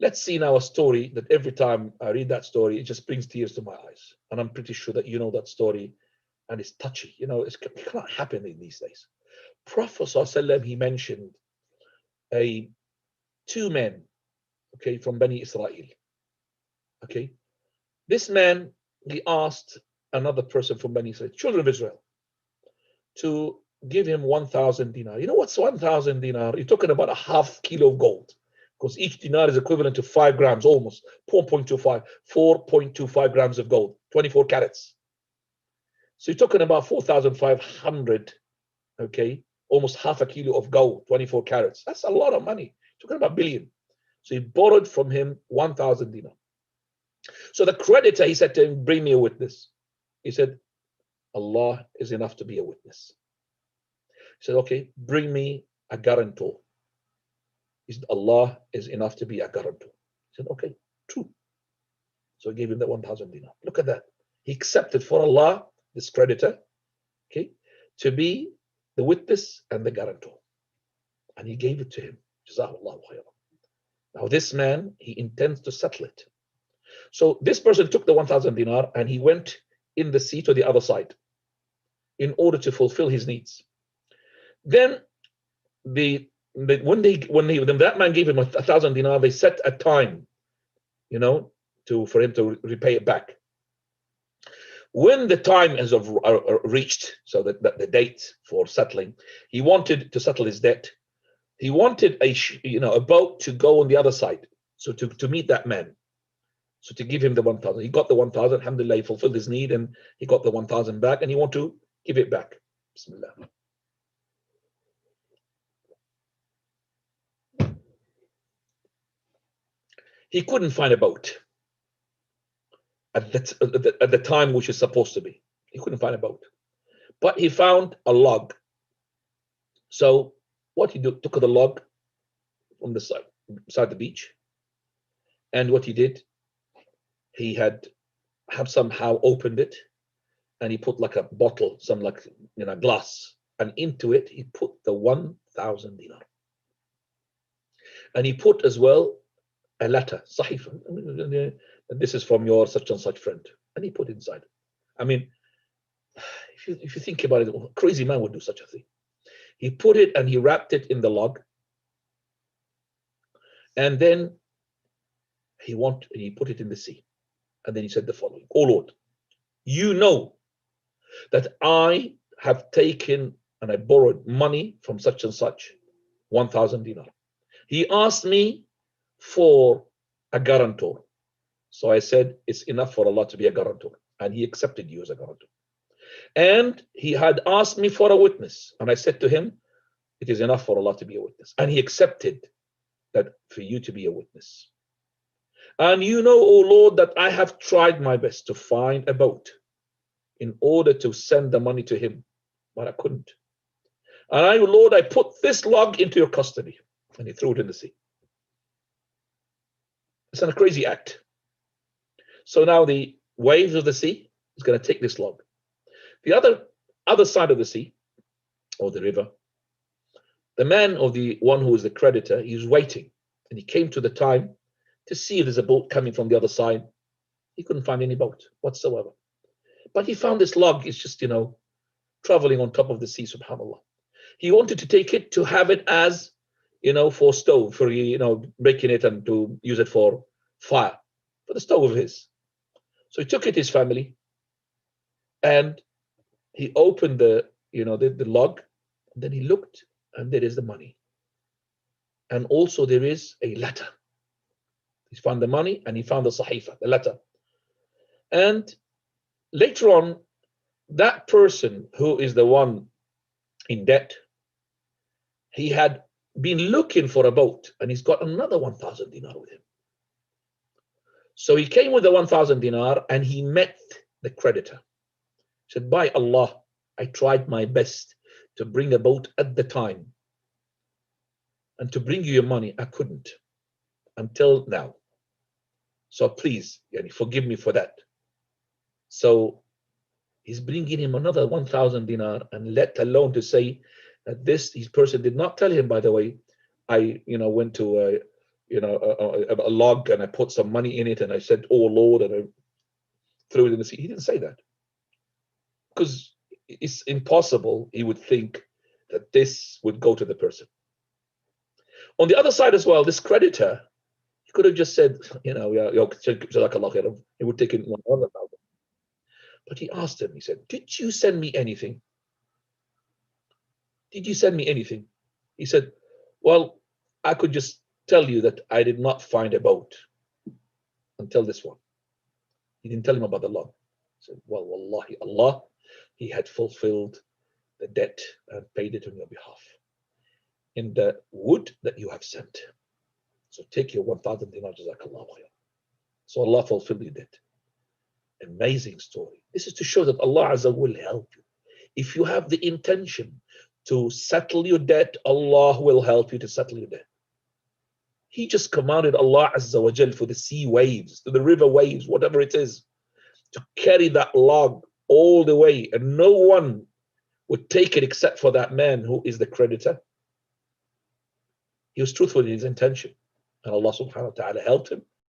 Let's see now a story that every time I read that story, it just brings tears to my eyes. And I'm pretty sure that you know that story, and it's touchy. It can't happen in these days. Prophet ﷺ, he mentioned two men, okay, from Bani Israel. Okay, this man, he asked another person from Bani Israel, children of Israel, to give him 1,000 dinar. You know what's 1,000 dinar? You're talking about a half kilo of gold, because each dinar is equivalent to 5 grams, almost 4.25 grams of gold, 24 carats. So you're talking about 4,500, okay, almost half a kilo of gold, 24 carats. That's a lot of money. You're talking about billion. So he borrowed from him 1,000 dinar. So the creditor, he said to him, bring me a witness. He said, Allah is enough to be a witness. He said, okay, bring me a guarantor. He said, Allah is enough to be a guarantor. He said, okay, true. So he gave him that 1,000 dinar. Look at that. He accepted for Allah, this creditor, okay, to be the witness and the guarantor. And he gave it to him. Jazakallahu khairan. Now this man, he intends to settle it. So this person took the 1,000 dinar and he went in the sea to the other side in order to fulfill his needs. Then when that man gave him 1,000 dinar, they set a time, for him to repay it back. When the time is reached, so that the date for settling, he wanted to settle his debt. He wanted a boat to go on the other side, so to meet that man, so to give him the 1,000. He got the 1,000. Alhamdulillah, he fulfilled his need and he got the 1,000 back, and he wanted to give it back. Bismillah. He couldn't find a boat at the time which is supposed to be. He couldn't find a boat, but he found a log. So what he did, took the log from the side the beach, and what he did, he have somehow opened it, and he put like a bottle, some glass, and into it he put the 1,000 dinar, and he put as well a letter, Sahif, this is from your such and such friend, and he put it inside. I mean, if you think about it, a crazy man would do such a thing. He put it and he wrapped it in the log, and then he put it in the sea, and then he said the following: "Oh Lord, you know that I have taken and I borrowed money from such and such, 1,000 dinar. He asked me for a guarantor. So I said, it's enough for Allah to be a guarantor. And he accepted you as a guarantor. And he had asked me for a witness. And I said to him, it is enough for Allah to be a witness. And he accepted that for you to be a witness. And you know, O Lord, that I have tried my best to find a boat in order to send the money to him, but I couldn't. And Lord, I put this log into your custody." And he threw it in the sea. It's a crazy act. So now the waves of the sea is going to take this log. The other side of the sea, or the river, the man, or the one who is the creditor, he's waiting. And he came to the time to see if there's a boat coming from the other side. He couldn't find any boat whatsoever. But he found this log. It's just, traveling on top of the sea, subhanAllah. He wanted to take it to have it as, for stove, for, breaking it and to use it for fire, for the stove of his. So he took it to his family, and he opened the log, and then he looked, and there is the money. And also there is a letter. He found the money and he found the sahifa, the letter. And later on, that person who is the one in debt, he had been looking for a boat, and he's got another 1,000 dinar with him. So he came with the 1,000 dinar and he met the creditor. He said, "By Allah, I tried my best to bring a boat at the time, and to bring you your money, I couldn't until now. So please, forgive me for that." So he's bringing him another 1,000 dinar, and let alone to say that this person did not tell him, by the way, I went to a log, and I put some money in it, and I said, "Oh Lord," and I threw it in the sea. He didn't say that, because it's impossible he would think that this would go to the person. On the other side as well, this creditor, he could have just said, he would take it 100,000. But he asked him, he said, "Did you send me anything? Did you send me anything?" He said, "Well, I could just tell you that I did not find a boat until this one." He didn't tell him about the log. He said, "Well, wallahi, Allah, He had fulfilled the debt and paid it on your behalf in the wood that you have sent. So take your 1,000 dinar, jazakallah khair." So Allah fulfilled your debt. Amazing story. This is to show that Allah Azza will help you. If you have the intention to settle your debt, Allah will help you to settle your debt. He just commanded Allah Azza wa Jal for the sea waves, the river waves, whatever it is, to carry that log all the way, and no one would take it except for that man who is the creditor. He was truthful in his intention, and Allah subhanahu wa ta'ala helped him,